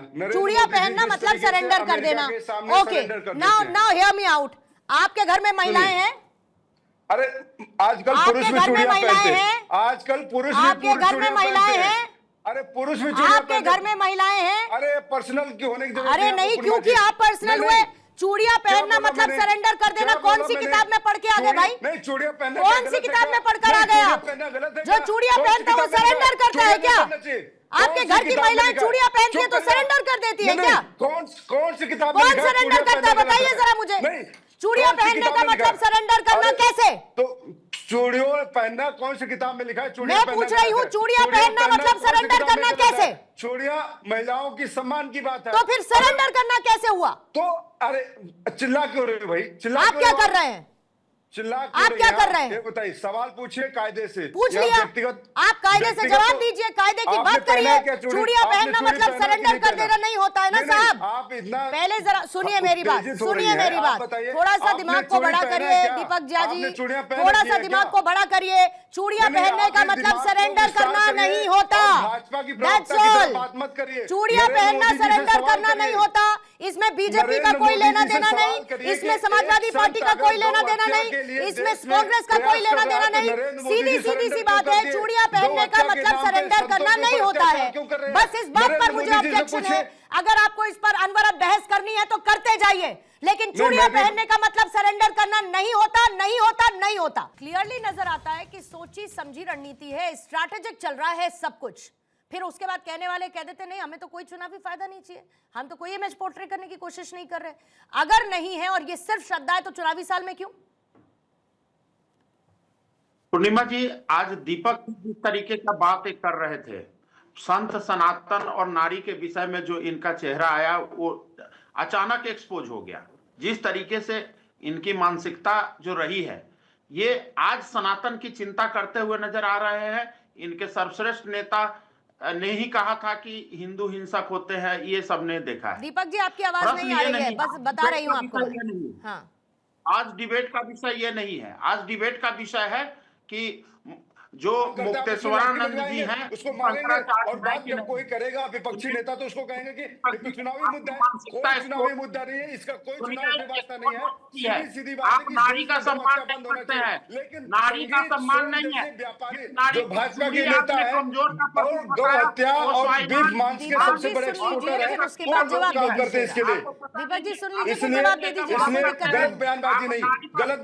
चूड़ियां पहनना मतलब सरेंडर कर देना। Okay, now hear me out. आपके घर में महिलाएं हैं? अरे आजकल पुरुष भी चूड़ियां पहनते हैं। आजकल पुरुष भी आपके घर में महिलाएं हैं? अरे पुरुष भी चूड़ियां आपके घर में महिलाएं हैं? अरे पर्सनल की होने की जरूरत अरे नहीं, क्योंकि आप पर्सनल हुए। चूड़ियां पहनना मतलब सरेंडर कर देना। कौन सी किताब में पढ़ के आ गए भाई? नहीं, चूड़ियां पहनना कौन सी किताब में पढ़कर आ गए आप? जो चूड़ियां पहनता है वो सरेंडर करता है क्या? आपके घर की महिलाएं चूड़ियां पहनती है तो सरेंडर कर देती है क्या? कौन सी किताब? कौन सरेंडर करता है बताइए जरा मुझे। चूड़ियां पहनने का मतलब सरेंडर करना कैसे? तो चूड़ियों पहनना कौन सी किताब में लिखा है? मैं पूछ रही हूँ, चूड़ियां पहनना मतलब सरेंडर करना कैसे? चूड़ियां महिलाओं की सम्मान की बात है। तो फिर सरेंडर करना कैसे हुआ? तो अरे चिल्ला क्यों रहे हो भाई? चिल्ला आप क्या कर रहे हैं? आप क्या कर रहे हैं? ये बताइए, सवाल पूछिए कायदे से। पूछ लिया, आप कायदे से जवाब दीजिए, कायदे की बात करिए। चूड़ियां पहनना मतलब सरेंडर कर देना नहीं होता है ना साहब। आप इतना पहले जरा सुनिए मेरी बात, सुनिए मेरी बात। थोड़ा सा दिमाग को बड़ा करिए दीपक झा जी, थोड़ा सा दिमाग को बड़ा करिए। चूड़ियां पहनने का मतलब सरेंडर करना नहीं होता। That's all. चूड़ियां पहनना सरेंडर करना नहीं होता। इसमें बीजेपी का कोई लेना देना नहीं, इसमें समाजवादी पार्टी का कोई लेना देना नहीं, इसमें कांग्रेस का कोई लेना देना नहीं। सीधी सीधी सी बात है, चूड़ियां पहनने का मतलब सरेंडर करना नहीं होता है। बस इस बात पर मुझे ऑब्जेक्शन है। अगर आपको इस पर अनवरत बहस करनी है तो करते जाइए, लेकिन चूड़ियां पहनने का मतलब सरेंडर करना नहीं होता, नहीं होता, नहीं होता। क्लियरली नजर आता है कि सोची समझी रणनीति है, स्ट्रैटेजिक चल रहा है सब कुछ। फिर उसके बाद कहने वाले कह देते नहीं, हमें तो कोई चुनावी फायदा नहीं चाहिए, हम तो कोई इमेज पोर्ट्रे करने की कोशिश नहीं कर रहे। अगर नहीं है और ये सिर्फ श्रद्धा है तो चुनावी साल में क्यों? पूर्णिमा जी, आज दीपक जिस तरीके का बात कर रहे थे, संत सनातन और नारी के विषय में जो इनका चेहरा आया वो अचानक एक्सपोज हो गया। जिस तरीके से इनकी मानसिकता जो रही है, ये आज सनातन की चिंता करते हुए नजर आ रहे हैं। इनके सर्वश्रेष्ठ नेता ने ही कहा था कि हिंदू हिंसक होते हैं, ये सबने देखा है। दीपक जी आपकी आवाज नहीं आ रही है, बस बता रही हूँ आपको। हाँ, आज डिबेट का विषय ये नहीं है। आज डिबेट का विषय है कि जो मुक्तेश्वरानंद जी हैं उसको मारेंगे, और बात जब कोई करेगा विपक्षी नेता तो उसको कहेंगे कि चुनावी मुद्दा है। कोई चुनावी मुद्दा नहीं है, इसका कोई चुनाव से वास्ता नहीं है। सीधी सीधी बात है कि नारी का सम्मान नहीं करते हैं, लेकिन नारी का सम्मान नहीं है। व्यापारी जो भाजपा के नेता है और गौ हत्या और बीफ मांस के सबसे बड़े एक्सपोर्टर है, उसके बाद जवाब करते हैं इसके लिए। दीपक जी सुन लीजिए, इसलिए जवाब दे दीजिए। इसमें गलत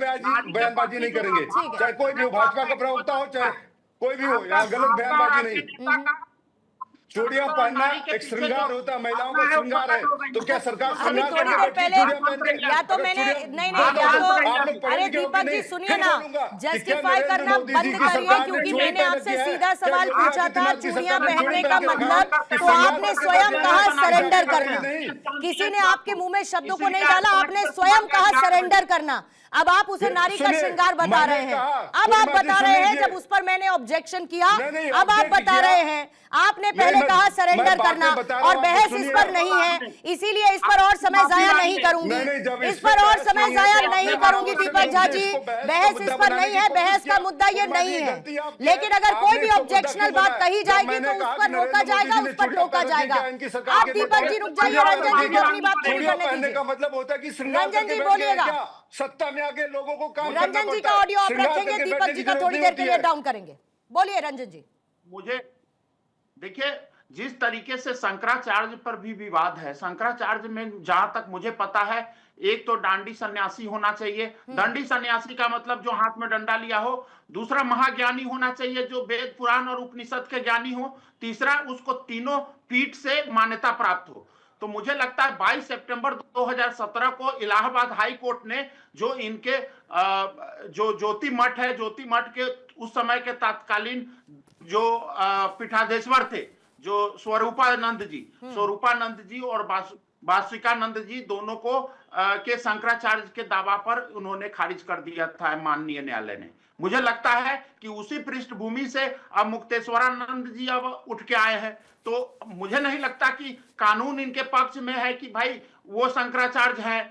बयानबाजी नहीं करेंगे, चाहे कोई भी हो, भाजपा का प्रवक्ता हो चाहे कोई भी हो, यहाँ गलत बयानबाजी नहीं। चूड़ियां पहनना एक श्रृंगार होता है, महिलाओं का श्रृंगार है। तो क्या सरकार अभी थोड़ी देर पहले या तो मैंने नहीं या तो अरे दीपक जी सुनिए ना, जस्टिफाई करना बंद करिए, क्योंकि मैंने आपसे सीधा सवाल पूछा था चूड़ियां पहनने का मतलब, तो आपने स्वयं कहा सरेंडर करना। किसी ने आपके मुंह में शब्दों को नहीं डाला, आपने स्वयं कहा सरेंडर करना। अब आप उसे नारी का श्रृंगार बता रहे हैं। अब आप बता रहे हैं, जब उस पर मैंने ऑब्जेक्शन किया, अब आप बता रहे हैं आपने पहले कहा सरेंडर करना, और बहस इस पर नहीं है, इसीलिए इस पर और समय जाया नहीं करूंगी, इस पर और समय जाया नहीं करूंगी दीपक झा जी। बहस इस पर नहीं है, बहस का मुद्दा ये नहीं है। लेकिन अगर कोई भी ऑब्जेक्शनल बात कही जाएगी तो उस पर रोका जाएगा, उस पर टोका जाएगा। आप दीपक जी रुक जाइए, रंजन जी को अपनी बात पूरी करने दीजिए। मतलब होता है कि रंजन जी बोलिएगा। सत्ता में आके लोगों को काम रंजन जी का ऑडियो आप रखेंगे, दीपक जी का थोड़ी देर के लिए डाउन करेंगे। बोलिए रंजन जी। मुझे देखिए, जिस तरीके से शंकराचार्य पर भी विवाद है, शंकराचार्य में जहां तक मुझे पता है, एक तो डांडी सन्यासी होना चाहिए। दंडी सन्यासी का मतलब जो हाथ में डंडा लिया हो। दूसरा महाज्ञानी होना चाहिए जो वेद पुराण और उपनिषद के ज्ञानी हो। तीसरा उसको तीनों पीठ से मान्यता प्राप्त हो। तो मुझे लगता है 22 सितंबर 2017 को इलाहाबाद हाई कोर्ट ने जो इनके जो ज्योति मठ है, ज्योति मठ के उस समय के तत्कालीन जो पीठाधीश्वर थे, जो स्वरूपानंद जी और वासुकानंद जी, दोनों को के शंकराचार्य के दावा पर उन्होंने खारिज कर दिया था माननीय न्यायालय ने। मुझे लगता है कि उसी पृष्ठभूमि से अब मुक्तेश्वरानंद जी अब उठ के आए हैं। तो मुझे नहीं लगता कि कानून इनके पक्ष में है कि भाई वो शंकराचार्य हैं।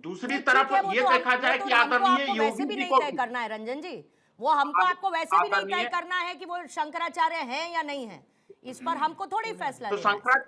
दूसरी तरफ ये देखा जाए कि आदरणीय योगी जी को करना है रंजन जी, वो हमको आपको वैसे भी नहीं तय करना है कि वो शंकराचार्य हैं या नहीं है। इस पर हमको थोड़ी फैसला लेना है।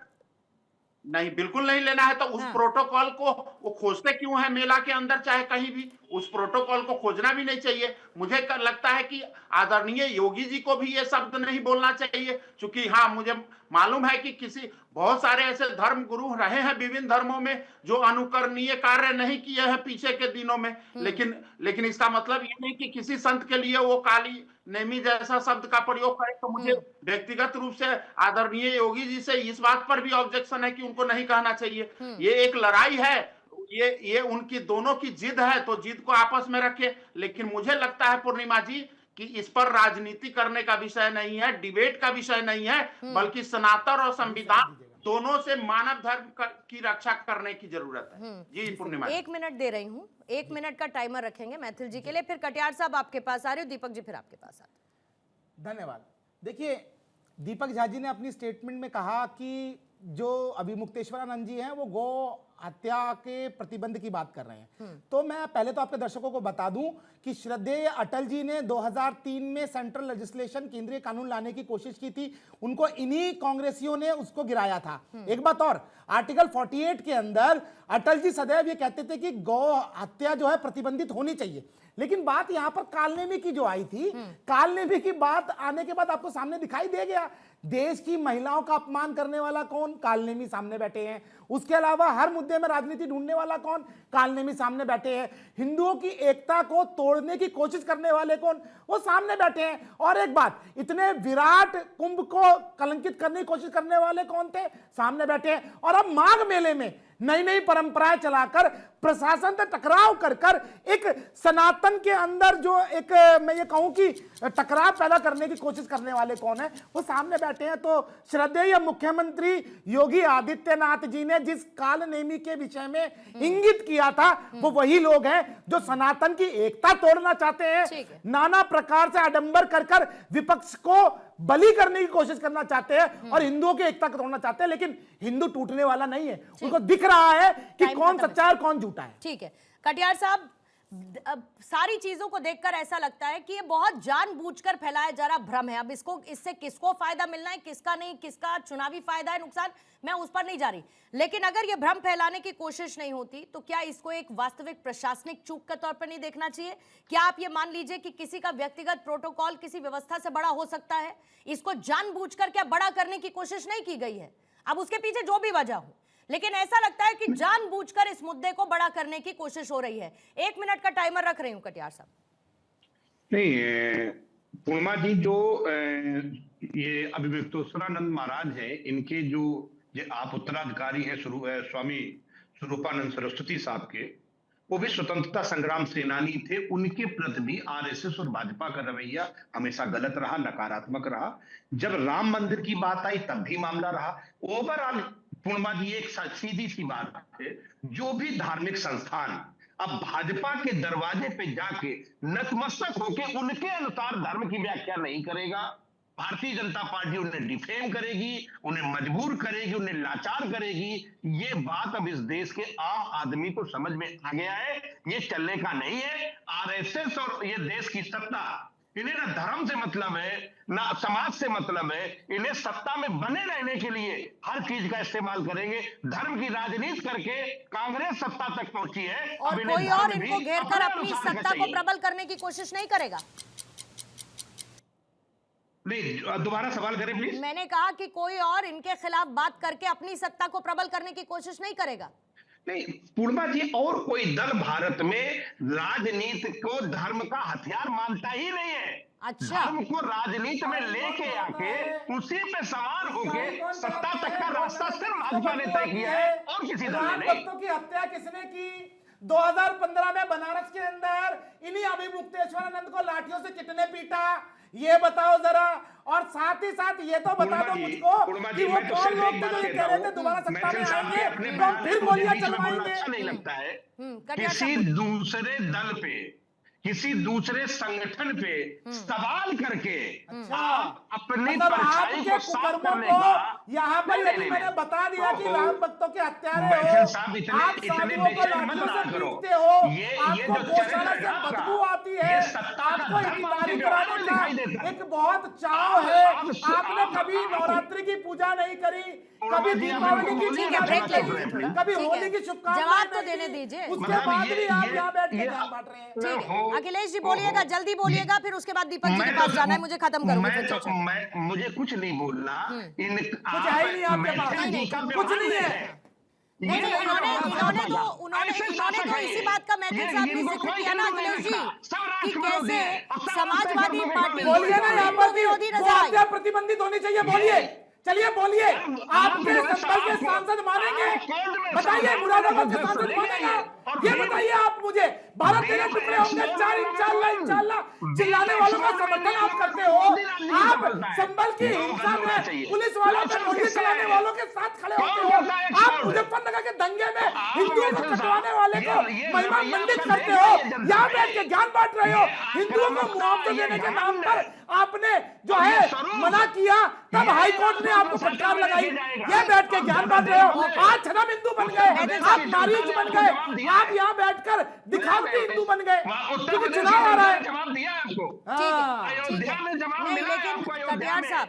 नहीं, बिल्कुल नहीं लेना है। तो उस हाँ। प्रोटोकॉल को वो खोजते क्यों है मेला के अंदर, चाहे कहीं भी? उस प्रोटोकॉल को खोजना भी नहीं चाहिए। मुझे लगता है कि आदरणीय योगी जी को भी ये शब्द नहीं बोलना चाहिए, क्योंकि हाँ, मुझे मालूम है कि बहुत सारे ऐसे धर्म गुरु रहे हैं विभिन्न धर्मों में जो अनुकरणीय कार्य नहीं किए हैं पीछे के दिनों में। लेकिन इसका मतलब ये नहीं कि किसी संत के लिए वो काली नेमी जैसा शब्द का प्रयोग करे। तो मुझे व्यक्तिगत रूप से आदरणीय योगी जी से इस बात पर भी ऑब्जेक्शन है कि उनको नहीं कहना चाहिए। ये एक लड़ाई है, ये उनकी दोनों की जिद है, तो जिद को आपस में रखे। लेकिन मुझे लगता है पूर्णिमा जी कि इस पर राजनीति करने का विषय नहीं है, डिबेट का विषय नहीं है, बल्कि सनातन और संविधान दोनों से मानव धर्म की रक्षा करने की जरूरत है। जी पूर्णिमा, 1 मिनट दे रही हूँ, 1 मिनट का टाइमर रखेंगे मैथिल जी के लिए, फिर कटियार साहब आपके पास आ रहे हो, दीपक जी फिर आपके पास आते। धन्यवाद। देखिए, दीपक झा जी ने अपनी स्टेटमेंट में कहा कि जो अभिमुक्तेश्वरानंद जी हैं वो गौ हत्या के प्रतिबंध की बात कर रहे हैं। तो मैं पहले तो आपके दर्शकों को बता दूं कि श्रद्धेय अटल जी ने 2003 में सेंट्रल लेजिस्लेशन, केंद्रीय कानून लाने की कोशिश की थी। उनको इन्हीं कांग्रेसियों ने उसको गिराया था। एक बात और, आर्टिकल 48 के अंदर अटल जी सदैव ये कहते थे कि गौ हत्या जो है प्रतिबंधित होनी चाहिए। लेकिन बात यहां पर कालनेमी की जो आई थी, कालनेमी की बात आने के बाद आपको सामने दिखाई दे गया, देश की महिलाओं का अपमान करने वाला कौन? कालनेमी सामने बैठे हैं। उसके अलावा हर मुद्दे में राजनीति ढूंढने वाला कौन? कालनेमी सामने बैठे हैं। हिंदुओं की एकता को तोड़ने की कोशिश करने वाले कौन? वो सामने बैठे हैं। और एक बात, इतने विराट कुंभ को कलंकित करने की कोशिश करने वाले कौन थे? सामने बैठे हैं। और अब माघ मेले में नई नई परंपराएं चलाकर प्रशासन से टकराव कर कर एक सनातन के अंदर जो एक, मैं ये कहूं कि टकराव पैदा करने की कोशिश करने वाले कौन है? वो सामने बैठे हैं। तो श्रद्धेय मुख्यमंत्री योगी आदित्यनाथ जी ने जिस कालनेमी के विषय में इंगित किया था, वो वही लोग हैं जो सनातन की एकता तोड़ना चाहते हैं, नाना प्रकार से आडंबर कर कर विपक्ष को बलि करने की कोशिश करना चाहते हैं और हिंदुओं की एकता को तोड़ना चाहते हैं। लेकिन हिंदू टूटने वाला नहीं है। उनको दिख रहा है कि कौन सच्चा है और कौन झूठा है। ठीक है कटियार साहब, सारी चीजों को देखकर ऐसा लगता है कि ये बहुत जानबूझकर फैलाया जा रहा भ्रम है। अब इससे किसको फायदा मिलना है, किसका नहीं, किसका चुनावी फायदा है, नुकसान, मैं उस पर नहीं जा रही। लेकिन अगर ये भ्रम फैलाने की कोशिश नहीं होती तो क्या इसको एक वास्तविक प्रशासनिक चूक के तौर पर नहीं देखना चाहिए? क्या आप ये मान लीजिए कि किसी का व्यक्तिगत प्रोटोकॉल किसी व्यवस्था से बड़ा हो सकता है? इसको जानबूझकर क्या बड़ा करने की कोशिश नहीं की गई है? अब उसके पीछे जो भी वजह हो, लेकिन ऐसा लगता है कि जानबूझकर इस मुद्दे को बड़ा करने की कोशिश हो रही है। 1 मिनट का टाइमर रख रही हूं कटियार साहब। नहीं पूर्णिमा जी, जो ये अभिमुक्तेश्वरानंद महाराज है, इनके जो आप उत्तराधिकारी हैं स्वामी स्वरूपानंद सरस्वती साहब के, वो भी स्वतंत्रता संग्राम सेनानी थे। उनके प्रति भी आरएसएस और भाजपा का रवैया हमेशा गलत रहा, नकारात्मक रहा। जब राम मंदिर की बात आई तब भी मामला रहा। ओवरऑल पूर्णिमा जी एक सीधी सी बात है, जो भी धार्मिक संस्थान अब भाजपा के दरवाजे पे जाके नतमस्तक होके उनके अनुसार धर्म की व्याख्या नहीं करेगा, भारतीय जनता पार्टी उन्हें डिफेम करेगी, उन्हें मजबूर करेगी, उन्हें लाचार करेगी। ये बात अब इस देश के आम आदमी को समझ में आ गया है, ये चलने का नहीं है। आरएसएस और ये देश की सत्ता, इन्हें ना धर्म से मतलब है ना समाज से मतलब है। इन्हें सत्ता में बने रहने के लिए हर चीज का इस्तेमाल करेंगे। धर्म की राजनीति करके कांग्रेस सत्ता तक पहुंची है, और कोई और इनको घेर कर अपनी सत्ता को प्रबल करने की कोशिश नहीं करेगा। नहीं, दोबारा सवाल करें प्लीज। मैंने कहा कि कोई और इनके खिलाफ बात करके अपनी सत्ता को प्रबल करने की कोशिश नहीं करेगा। नहीं पूर्णिमा जी, और कोई दल भारत में राजनीति को धर्म का हथियार मानता ही नहीं है। अच्छा, धर्म को राजनीति में लेके आके उसी पे सवार होके सत्ता तक का रास्ता सिर्फ भाजपा ने तय किया है और किसी दल ने नहीं। भक्तों की हत्या किसने की? 2015 में बनारस के अंदर इन्हीं अभिमुक्तेश्वरानंद को लाठियों से कितने पीटा, ये बताओ जरा। और साथ ही साथ ये तो बता दो मुझको कि वो कौन लोग थे जो ये कह रहे थे दोबारा सत्ता में आएंगे तो फिर गोलियां चलवाएंगे। अच्छा नहीं लगता है किसी दूसरे दल पे किसी दूसरे संगठन पे सवाल करके आप अपनी मतलब परछाई आपके को साफ कुकर्मों करने को का यहाँ पर नहीं, यदि नहीं, मैंने नहीं। बता दिया कि ओहो, राम भक्तों के हत्यारे बैठन हो, साहब आप इतने साधुओं को बेचैन लाठियों मत से ना करो। पीटते हो, ये आपको जो गौशाला चरित्र से है आपका, बदबू आती है, ये सत्ता का आपको धर्म इफ्तारी आपके कराने व्यवहार में दिखाई का देता है। एक बहुत चाव है। आपने कभी आप- नवरात्रि की पूजा नहीं करी, उर्मा कभी जी, आप दीपावली बिल्कुल की बोलिए, पूजा ब्रेक नहीं ले करी, लीजिए थोड़ा। कभी ठीक होली है। की शुभकामनाएं जवाब तो नहीं देने दी। दीजिए। उसके मतलब बाद ये- भी आप ये- यहाँ बैठ के ये- ज्ञान बांट रहे हैं। ठीक है, हो- अखिलेश जी बोलिएगा, जल्दी बोलिएगा, फिर उसके बाद दीपक जी के पास जाना है, मुझे खत्म करूंगी फिर चर्चा। मुझे कुछ नहीं बोलना। कुछ है ही नहीं आपके पास, कुछ नहीं है। नहीं नहीं, उन्होंने तो इसी बात का मैथिल साहब ने जिक्र किया ना अखिलेश जी, कि कैसे समाजवादी पार्टी बोलिए ना यहाँ पर भी विरोधी वो नजर हत्या आई। प्रतिबंधित होनी चाहिए। बोलिए, चलिए बोलिए, आपके संभल के सांसद मानेंगे? बताइए, मुरादाबाद के सांसद मानेगा? ये बताइए आप मुझे। भारत के टुकड़े होंगे, चार इंशाल्लाह चिल्लाने वालों का समर्थन आप करते हो। आप संभल की हिंसा में पुलिस वालों पे गोली चलाने वालों के साथ खड़े होते हो। आप मुजफ्फरनगर के दंगे में हिंदुओं को कटवाने वाले को महिमा मंडित करते हो। यहाँ बैठ के ज्ञान बांट रहे हो। हिंदुओं को मुआवजा देने के नाम पर आपने जो है मना किया, तब हाईकोर्ट ने आपको फटकार लगाई। ये बैठ के ज्ञान बांट रहे हो। आज छदम हिंदू बन गए, आप मारीच बन गए, आप यहाँ बैठकर दिखावटी हिंदू बन गए क्योंकि चुनाव आ रहा है। जवाब दिया आपको। ठीक है, हाँ। ठीक है। अयोध्या में जवाब नहीं, मिला है लेकिन आपको, अयोध्या कटियार में। साहब,